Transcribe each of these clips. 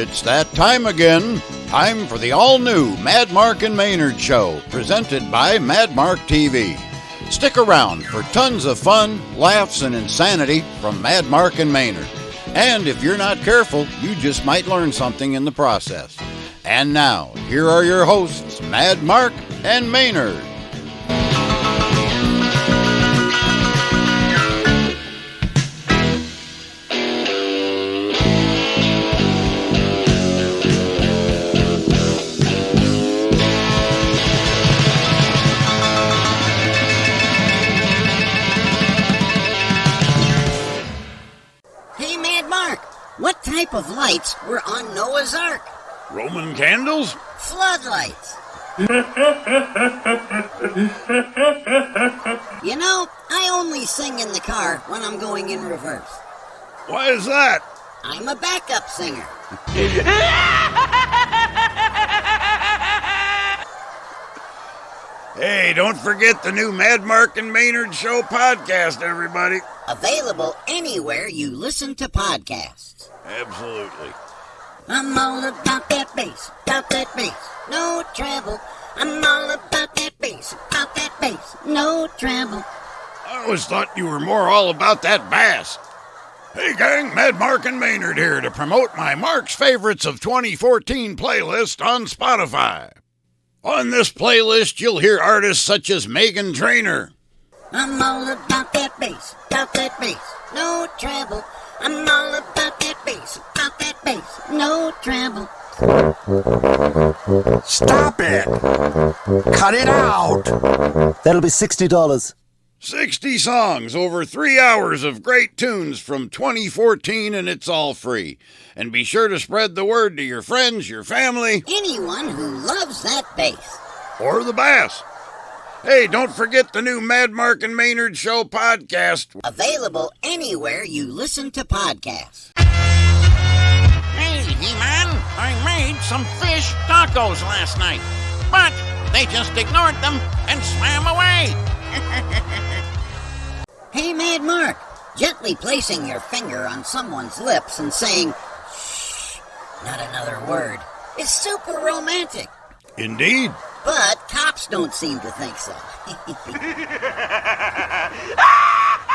It's that time again. Time for the all-new Mad Mark and Maynard Show, presented by Mad Mark TV. Stick around for tons of fun, laughs, and insanity from Mad Mark and Maynard. And if you're not careful, you just might learn something in the process. And now, here are your hosts, Mad Mark and Maynard. What type of lights were on Noah's Ark? Roman candles? Floodlights. You know, I only sing in the car when I'm going in reverse. Why is that? I'm a backup singer. Hey, don't forget the new Mad Mark and Maynard Show podcast, everybody. Available anywhere you listen to podcasts. Absolutely. I'm all about that bass, no treble. I'm all about that bass, no treble. I always thought you were more all about that bass. Hey gang, Mad Mark and Maynard here to promote my Mark's Favorites of 2014 playlist on Spotify. On this playlist, you'll hear artists such as Meghan Trainor. I'm all about that bass, no treble. I'm all about that bass, no treble. Stop it! Cut it out! That'll be $60. 60 songs, over 3 hours of great tunes from 2014, and it's all free. And be sure to spread the word to your friends, your family. Anyone who loves that bass. Or the bass. Hey, don't forget the new Mad Mark and Maynard Show podcast. Available anywhere you listen to podcasts. Hey, He-Man, I made some fish tacos last night, but they just ignored them and swam away. Hey, Mad Mark, gently placing your finger on someone's lips and saying, shh, not another word, is super romantic. Indeed. But cops don't seem to think so.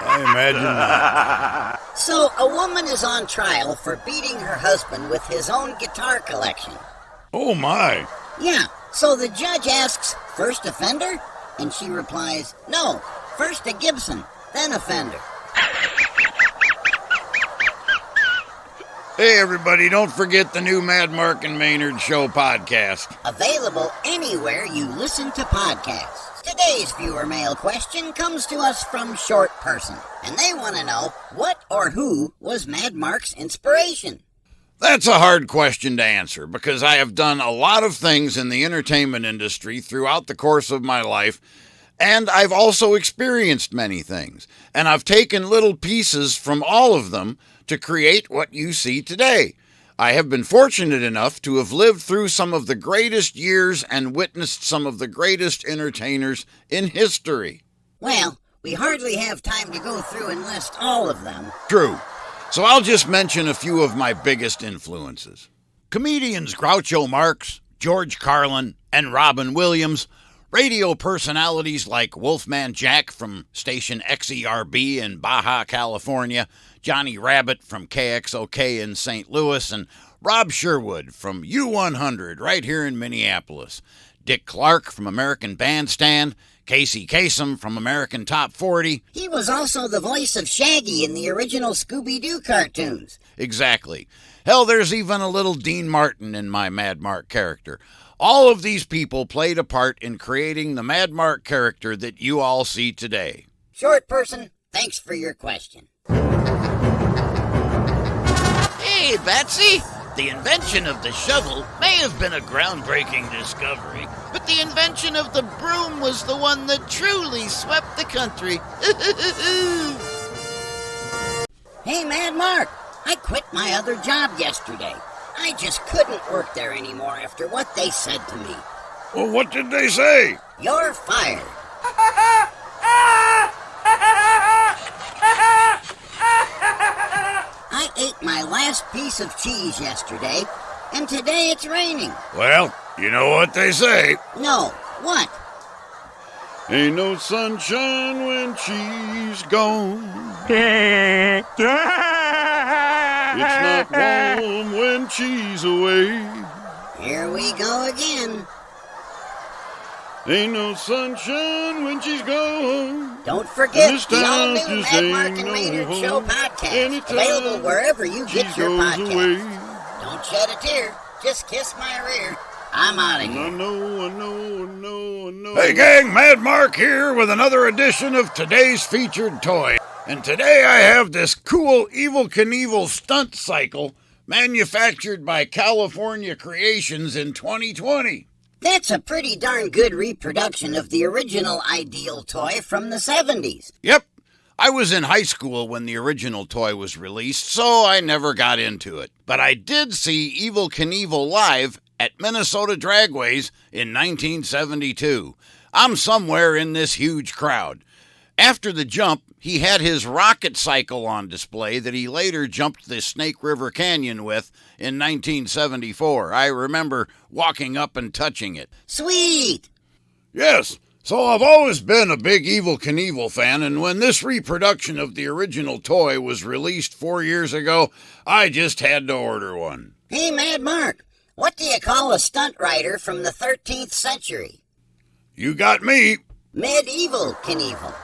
I imagine not. So, a woman is on trial for beating her husband with his own guitar collection. Oh my. Yeah, so the judge asks, first offender? And she replies, no, first a Gibson, then a Fender. Hey everybody, don't forget the new Mad Mark and Maynard Show podcast. Available anywhere you listen to podcasts. Today's viewer mail question comes to us from Short Person, and they want to know what or who was Mad Mark's inspiration. That's a hard question to answer because I have done a lot of things in the entertainment industry throughout the course of my life, and I've also experienced many things, and I've taken little pieces from all of them to create what you see today. I have been fortunate enough to have lived through some of the greatest years and witnessed some of the greatest entertainers in history. Well, we hardly have time to go through and list all of them. True. So I'll just mention a few of my biggest influences. Comedians Groucho Marx, George Carlin, and Robin Williams, radio personalities like Wolfman Jack from station XERB in Baja, California, Johnny Rabbit from KXOK in St. Louis, and Rob Sherwood from U100 right here in Minneapolis, Dick Clark from American Bandstand, Casey Kasem from American Top 40. He was also the voice of Shaggy in the original Scooby-Doo cartoons. Exactly. Hell, there's even a little Dean Martin in my Mad Mark character. All of these people played a part in creating the Mad Mark character that you all see today. Short Person, thanks for your question. Hey, Betsy, the invention of the shovel may have been a groundbreaking discovery, but the invention of the broom was the one that truly swept the country. Hey, Mad Mark, I quit my other job yesterday. I just couldn't work there anymore after what they said to me. Well, what did they say? You're fired. I ate my last piece of cheese yesterday, and today it's raining. Well, you know what they say. No, what? Ain't no sunshine when she's gone. It's not warm when she's away. Here we go again. Ain't no sunshine when she's gone. Don't forget This the time all-new just Mad ain't Mark and no Maynard home. Show podcast. Anytime Available wherever you she get your goes podcast. away. Don't shed a tear. Just kiss my rear. I'm out of I here. know. Hey gang, Mad Mark here with another edition of today's featured toy. And today I have this cool Evel Knievel stunt cycle manufactured by California Creations in 2020. That's a pretty darn good reproduction of the original Ideal toy from the 70s. Yep, I was in high school when the original toy was released, so I never got into it. But I did see Evel Knievel live at Minnesota Dragways in 1972. I'm somewhere in this huge crowd. After the jump, he had his rocket cycle on display that he later jumped the Snake River Canyon with in 1974. I remember walking up and touching it. Sweet! Yes, so I've always been a big Evel Knievel fan, and when this reproduction of the original toy was released 4 years ago, I just had to order one. Hey, Mad Mark, what do you call a stunt rider from the 13th century? You got me. Medieval Knievel.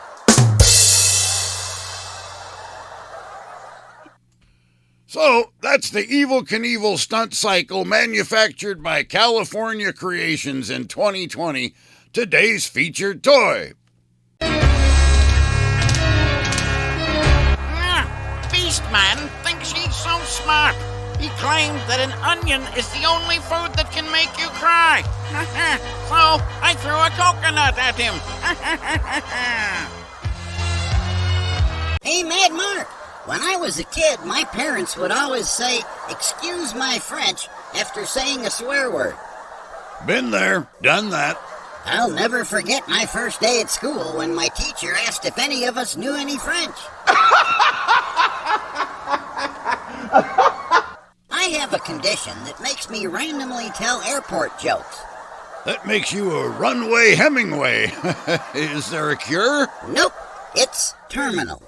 So, that's the Evel Knievel stunt cycle manufactured by California Creations in 2020, today's featured toy. Beastman thinks he's so smart. He claimed that an onion is the only food that can make you cry. So I threw a coconut at him. Hey, Mad Mark, when I was a kid, my parents would always say, "Excuse my French," after saying a swear word. Been there, done that. I'll never forget my first day at school when my teacher asked if any of us knew any French. I have a condition that makes me randomly tell airport jokes. That makes you a runway Hemingway. Is there a cure? Nope, it's terminal.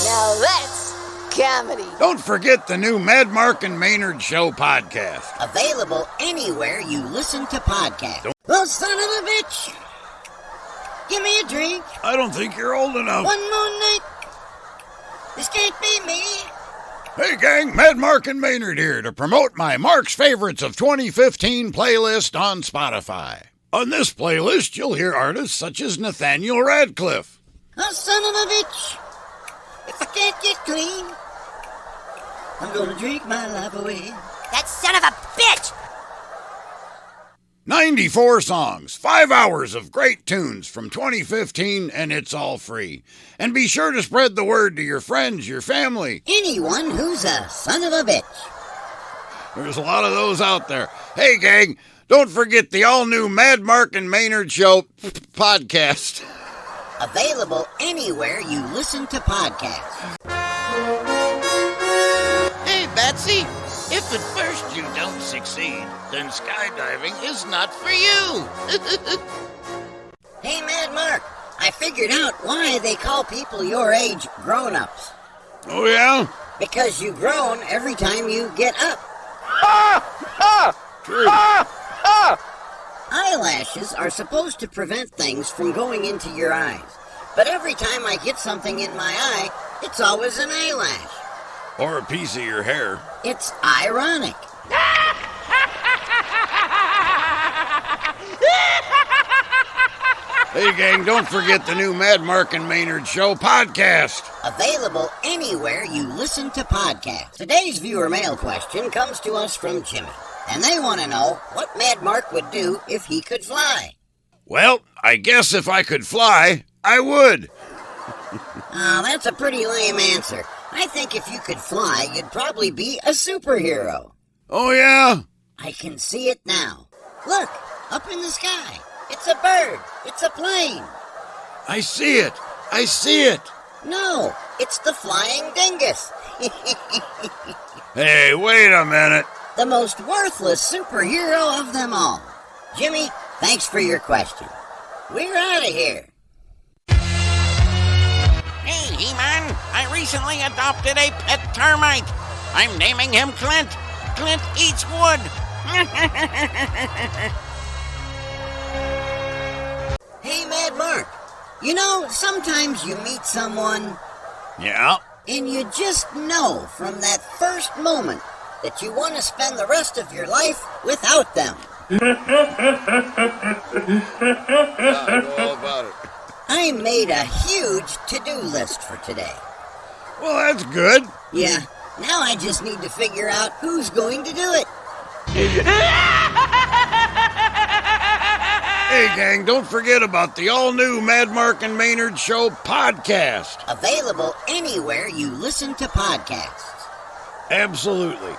Now that's comedy. Don't forget the new Mad Mark and Maynard Show podcast. Available anywhere you listen to podcasts. Oh, son of a bitch! Give me a drink. I don't think you're old enough. One more night. This can't be me. Hey gang, Mad Mark and Maynard here to promote my Mark's Favorites of 2015 playlist on Spotify. On this playlist, you'll hear artists such as Nathaniel Radcliffe, Oh, son of a bitch! If I can't get clean, I'm gonna drink my life away. That son of a bitch! 94 songs, 5 hours of great tunes from 2015, and it's all free. And be sure to spread the word to your friends, your family. Anyone who's a son of a bitch. There's a lot of those out there. Hey gang, don't forget the all-new Mad Mark and Maynard Show podcast. Available anywhere you listen to podcasts. Hey, Betsy, if at first you don't succeed, then skydiving is not for you. Hey, Mad Mark, I figured out why they call people your age grown-ups. Oh yeah? Because you groan every time you get up. True. Eyelashes are supposed to prevent things from going into your eyes. But every time I get something in my eye, it's always an eyelash. Or a piece of your hair. It's ironic. Hey gang, don't forget the new Mad Mark and Maynard Show podcast. Available anywhere you listen to podcasts. Today's viewer mail question comes to us from Jimmy. And they want to know what Mad Mark would do if he could fly. Well, I guess if I could fly, I would. Oh, that's a pretty lame answer. I think if you could fly, you'd probably be a superhero. Oh yeah? I can see it now. Look, up in the sky. It's a bird. It's a plane. I see it. I see it. No, it's the flying dingus. Hey, wait a minute. the most worthless superhero of them all. Jimmy, thanks for your question. We're out of here. Hey, He-Man, I recently adopted a pet termite. I'm naming him Clint. Clint eats wood. Hey, Mad Mark. You know, sometimes you meet someone Yeah? and you just know from that first moment that you want to spend the rest of your life without them. I know all about it. I made a huge to-do list for today. Well, that's good. Yeah, now I just need to figure out who's going to do it. Hey, gang, don't forget about the all-new Mad Mark and Maynard Show podcast. Available anywhere you listen to podcasts. Absolutely.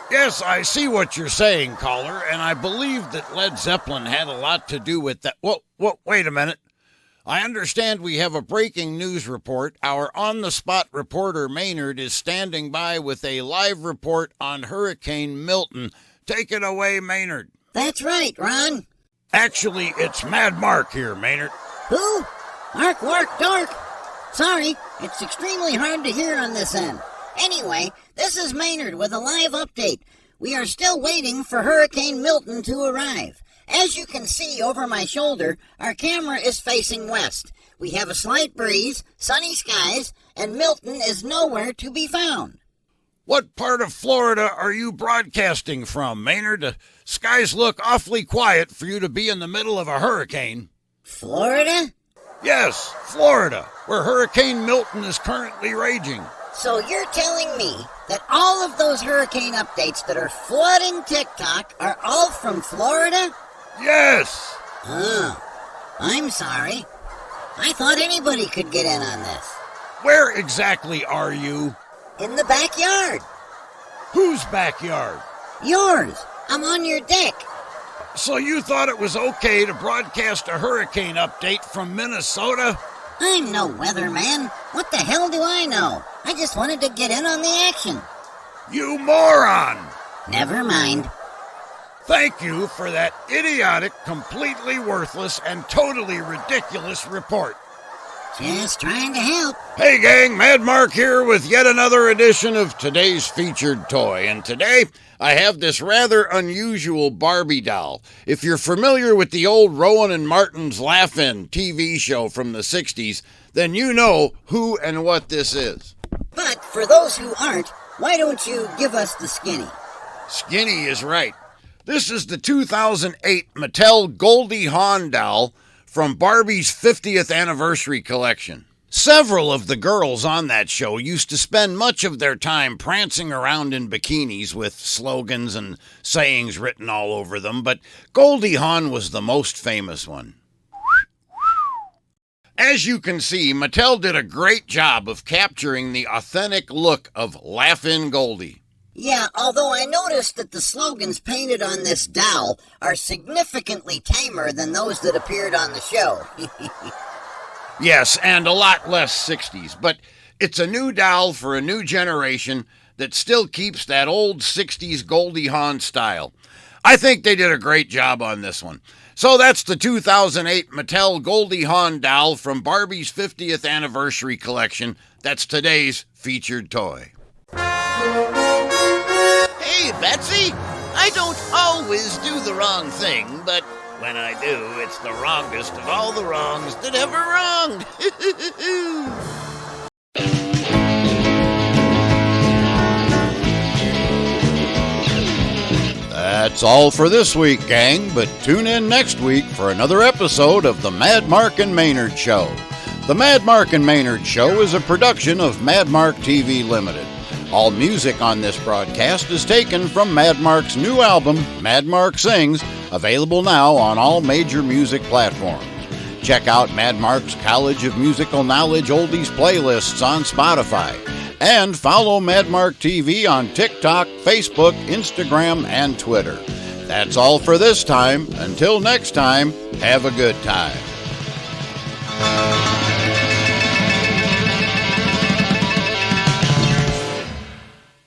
Yes, I see what you're saying, caller, and I believe that Led Zeppelin had a lot to do with that. Wait a minute. I understand we have a breaking news report. Our on-the-spot reporter, Maynard, is standing by with a live report on Hurricane Milton. Take it away, Maynard. That's right, Ron. Actually, it's Mad Mark here, Maynard. Who? Mark, Wark, Dork. Sorry, it's extremely hard to hear on this end. Anyway, this is Maynard with a live update. We are still waiting for Hurricane Milton to arrive. As you can see over my shoulder, our camera is facing west. We have a slight breeze, sunny skies, and Milton is nowhere to be found. What part of Florida are you broadcasting from, Maynard? The skies look awfully quiet for you to be in the middle of a hurricane. Florida? Yes, Florida, where Hurricane Milton is currently raging. So you're telling me that all of those hurricane updates that are flooding TikTok are all from Florida? Yes. Oh, I'm sorry. I thought anybody could get in on this. Where exactly are you? In the backyard. Whose backyard? Yours. I'm on your deck. So you thought it was okay to broadcast a hurricane update from Minnesota? I'm no weatherman. What the hell do I know? I just wanted to get in on the action. You moron! Never mind. Thank you for that idiotic, completely worthless, and totally ridiculous report. Just trying to help. Hey gang, Mad Mark here with yet another edition of today's featured toy. And today, I have this rather unusual Barbie doll. If you're familiar with the old Rowan and Martin's Laugh-In TV show from the 60s, then you know who and what this is. But for those who aren't, why don't you give us the skinny? Skinny is right. This is the 2008 Mattel Goldie Hawn doll from Barbie's 50th anniversary collection. Several of the girls on that show used to spend much of their time prancing around in bikinis with slogans and sayings written all over them, but Goldie Hawn was the most famous one. As you can see, Mattel did a great job of capturing the authentic look of Laugh-In Goldie. Yeah, although I noticed that the slogans painted on this doll are significantly tamer than those that appeared on the show. Yes, and a lot less 60s, but it's a new doll for a new generation that still keeps that old 60s Goldie Hawn style. I think they did a great job on this one. So that's the 2008 Mattel Goldie Hawn doll from Barbie's 50th anniversary collection. That's today's featured toy. Hey, Betsy, I don't always do the wrong thing, but when I do, it's the wrongest of all the wrongs that ever wronged. That's all for this week, gang, but tune in next week for another episode of the Mad Mark and Maynard Show. The Mad Mark and Maynard Show is a production of Mad Mark TV Limited. All music on this broadcast is taken from Mad Mark's new album, Mad Mark Sings, available now on all major music platforms. Check out Mad Mark's College of Musical Knowledge Oldies playlists on Spotify. And follow Mad Mark TV on TikTok, Facebook, Instagram, and Twitter. That's all for this time. Until next time, have a good time.